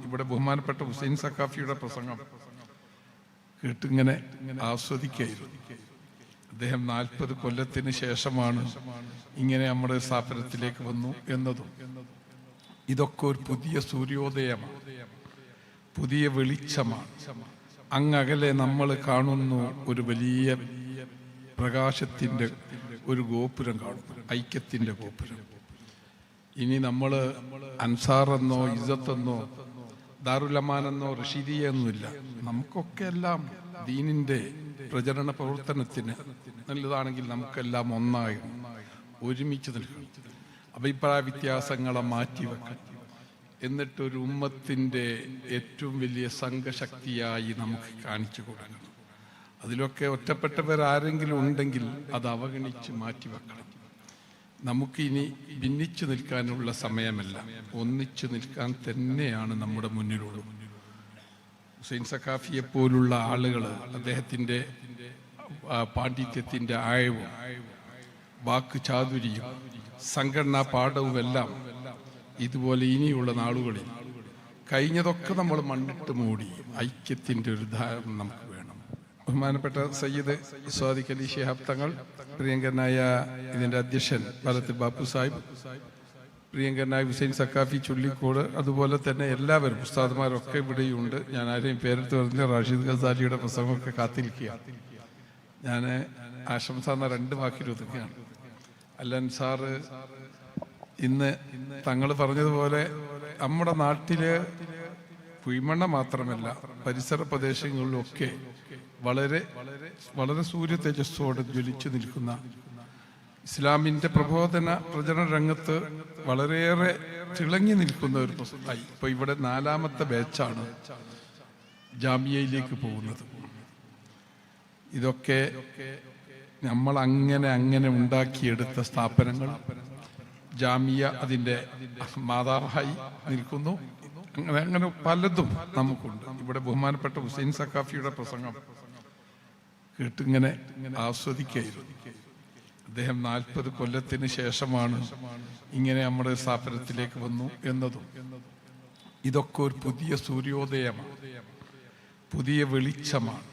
ഇവിടെ ബഹുമാനപ്പെട്ട ഹുസൈൻ സഖാഫിയുടെ പ്രസംഗം കേട്ടിങ്ങനെ ആസ്വദിക്കുകയായിരുന്നു. അദ്ദേഹം 40 കൊല്ലത്തിന് ശേഷമാണ് ഇങ്ങനെ നമ്മുടെ സ്ഥാപനത്തിലേക്ക് വന്നു എന്നതും ഇതൊക്കെ ഒരു പുതിയ സൂര്യോദയമാണ്, പുതിയ വെളിച്ചമാണ്. അങ്ങകലെ നമ്മൾ കാണുന്നു ഒരു വലിയ പ്രകാശത്തിൻ്റെ ഒരു ഗോപുരം കാണുന്നു, ഐക്യത്തിൻ്റെ ഗോപുരം. ഇനി നമ്മൾ അൻസാറെന്നോ ഇസ്സത്തെന്നോ ദാറുലമാനെന്നോ റഷീദിയെന്നോ നമുക്കൊക്കെ എല്ലാം ദീനിൻ്റെ പ്രചരണ പ്രവർത്തനത്തിന് നല്ലതാണെങ്കിൽ നമുക്കെല്ലാം ഒന്നായി ഒരുമിച്ച് നിൽക്കണം. അഭിപ്രായ വ്യത്യാസങ്ങളെ മാറ്റിവെക്കണം. എന്നിട്ടൊരു ഉമ്മത്തിൻ്റെ ഏറ്റവും വലിയ സംഘശക്തിയായി നമുക്ക് കാണിച്ചു കൊടുക്കണം. അതിലൊക്കെ ഒറ്റപ്പെട്ടവരാരെങ്കിലും ഉണ്ടെങ്കിൽ അത് അവഗണിച്ച് മാറ്റിവെക്കണം. നമുക്കിനി ഭിന്നിച്ചു നിൽക്കാനുള്ള സമയമല്ല, ഒന്നിച്ചു നിൽക്കാൻ തന്നെയാണ് നമ്മുടെ മുന്നിലുള്ളത്. ഹുസൈൻ സഖാഫിയെ പോലുള്ള ആളുകൾ അദ്ദേഹത്തിൻ്റെ പാണ്ഡിത്യത്തിൻ്റെ ആഴവും വാക്ക് ചാതുരിയും സംഘടനാ പാഠവുമെല്ലാം ഇതുപോലെ ഇനിയുള്ള നാളുകളിൽ കഴിഞ്ഞതൊക്കെ നമ്മൾ മണ്ണിട്ട് മൂടി ഐക്യത്തിൻ്റെ ഒരു ധാരണ നമുക്ക് വേണം. ബഹുമാനപ്പെട്ട സയ്യിദ് സ്വാദിഖ് അലി ശിഹാബ് തങ്ങൾ, പ്രിയങ്കരനായ ഇതിൻ്റെ അധ്യക്ഷൻ പാലത്തിൽ ബാപ്പു സാഹിബ്, പ്രിയങ്കരനായ ഹുസൈൻ സഖാഫി ചുള്ളിക്കോട്, അതുപോലെ തന്നെ എല്ലാവരും ഉസ്താദ്മാരൊക്കെ ഇവിടെയുണ്ട്. ഞാൻ ആരെയും പേരെടുത്ത് പറഞ്ഞ റാഷിദ് ഖസാലിയുടെ പ്രസംഗമൊക്കെ കാത്തിരിക്കുക. ഞാൻ ആശംസ എന്ന 2 വാക്കിൽ ഒതുക്കുകയാണ്. അല്ലൻ സാറ് ഇന്ന് തങ്ങൾ പറഞ്ഞതുപോലെ നമ്മുടെ നാട്ടില് കുഴിമണ്ണ മാത്രമല്ല പരിസര പ്രദേശങ്ങളിലൊക്കെ വളരെ വളരെ സൂര്യ തേജസ്സോടെ ജ്വലിച്ചു നിൽക്കുന്ന ഇസ്ലാമിൻ്റെ പ്രചരണ രംഗത്ത് വളരെയേറെ തിളങ്ങി നിൽക്കുന്ന ഒരു പ്രശ്നമായി. ഇപ്പൊ ഇവിടെ 4ാമത്തെ ബാച്ചാണ് ജാമിയയിലേക്ക് പോകുന്നത്. ഇതൊക്കെ നമ്മൾ അങ്ങനെ ഉണ്ടാക്കിയെടുത്ത സ്ഥാപനങ്ങൾ. ജാമിയ അതിൻ്റെ മാതാവായി നിൽക്കുന്നു. അങ്ങനെ പലതും നമുക്കുണ്ട്. ഇവിടെ ബഹുമാനപ്പെട്ട ഹുസൈൻ സഖാഫിയുടെ പ്രസംഗം കേട്ടിങ്ങനെ ആസ്വദിക്കുകയായിരുന്നു. അദ്ദേഹം 40 കൊല്ലത്തിന് ശേഷമാണ് ഇങ്ങനെ നമ്മുടെ സ്ഥാപനത്തിലേക്ക് വന്നു എന്നതും ഇതൊക്കെ ഒരു പുതിയ സൂര്യോദയമാണ്, പുതിയ വെളിച്ചമാണ്.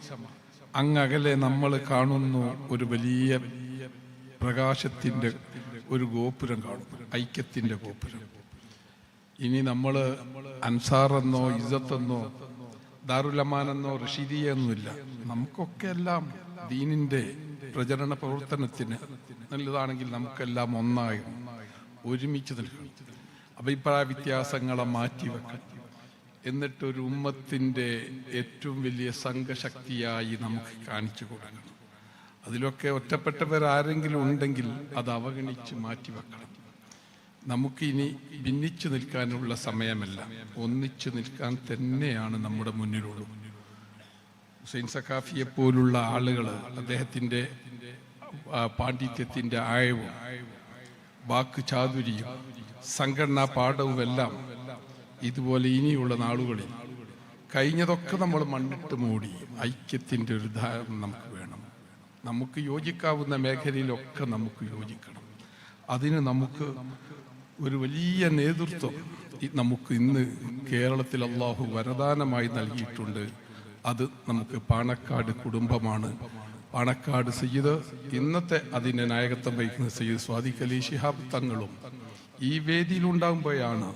അങ്ങകലെ നമ്മൾ കാണുന്നു ഒരു വലിയ പ്രകാശത്തിൻ്റെ ഒരു ഗോപുരം കാണുന്നു, ഐക്യത്തിൻ്റെ ഗോപുരം. ഇനി നമ്മൾ അൻസാറെന്നോ ഇസ്സത്തെന്നോ ദാറുലമാനെന്നോ റഷീദിയെന്നോ നമുക്കൊക്കെ എല്ലാം ദീനിൻ്റെ പ്രചരണ പ്രവർത്തനത്തിന് നല്ലതാണെങ്കിൽ നമുക്കെല്ലാം ഒന്നായി ഒരുമിച്ച് നിൽക്കണം. അഭിപ്രായ വ്യത്യാസങ്ങളെ മാറ്റിവെക്കണം. എന്നിട്ടൊരു ഉമ്മത്തിൻ്റെ ഏറ്റവും വലിയ സംഘശക്തിയായി നമുക്ക് കാണിച്ചു കൊടുക്കണം. അതിലൊക്കെ ഒറ്റപ്പെട്ടവരാരെങ്കിലും ഉണ്ടെങ്കിൽ അത് അവഗണിച്ച് മാറ്റിവെക്കണം. നമുക്കിനി ഭിന്നിച്ചു നിൽക്കാനുള്ള സമയമല്ല, ഒന്നിച്ചു നിൽക്കാൻ തന്നെയാണ് നമ്മുടെ മുന്നിലുള്ളത്. ഹുസൈൻ സഖാഫിയെ പോലുള്ള ആളുകൾ അദ്ദേഹത്തിൻ്റെ പാണ്ഡിത്യത്തിൻ്റെ ആഴവും വാക്ക് ചാതുരിയും സംഘടനാ പാഠവുമെല്ലാം ഇതുപോലെ ഇനിയുള്ള നാളുകളിൽ കഴിഞ്ഞതൊക്കെ നമ്മൾ മണ്ണിട്ട് മൂടി ഐക്യത്തിൻ്റെ ഒരു ധാരണ നമുക്ക് വേണം. നമുക്ക് യോജിക്കാവുന്ന മേഖലയിലൊക്കെ നമുക്ക് യോജിക്കണം. അതിന് നമുക്ക് ഒരു വലിയ നേതൃത്വം നമുക്ക് ഇന്ന് കേരളത്തിൽ അള്ളാഹു വരദാനമായി നൽകിയിട്ടുണ്ട്. അത് നമുക്ക് പാണക്കാട് കുടുംബമാണ്. പാണക്കാട് സയ്യിദ്, ഇന്നത്തെ അതിൻ്റെ നായകത്വം വഹിക്കുന്ന സയ്യിദ് സ്വാദിഖ് അലി ശിഹാബ് തങ്ങളും ഈ വേദിയിലുണ്ടാകുമ്പോഴാണ്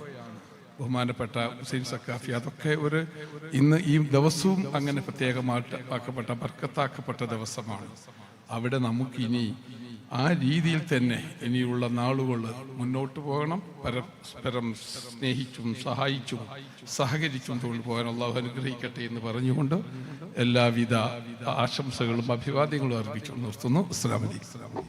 ബഹുമാനപ്പെട്ട ഹുസൈൻ സഖാഫി. അതൊക്കെ ഇന്ന് ഈ ദിവസവും അങ്ങനെ പ്രത്യേകമാക്കപ്പെട്ട ബർക്കത്താക്കപ്പെട്ട ദിവസമാണ്. അവിടെ നമുക്കിനി ആ രീതിയിൽ തന്നെ ഇനിയുള്ള നാളുകൾ മുന്നോട്ട് പോകണം. പരസ്പരം സ്നേഹിച്ചും സഹായിച്ചും സഹകരിച്ചും പോകാൻ അള്ളാഹു അനുഗ്രഹിക്കട്ടെ എന്ന് പറഞ്ഞുകൊണ്ട് എല്ലാവിധ ആശംസകളും അഭിവാദ്യങ്ങളും അർപ്പിച്ചു നിർത്തുന്നു. അസ്സലാമു അലൈക്കും.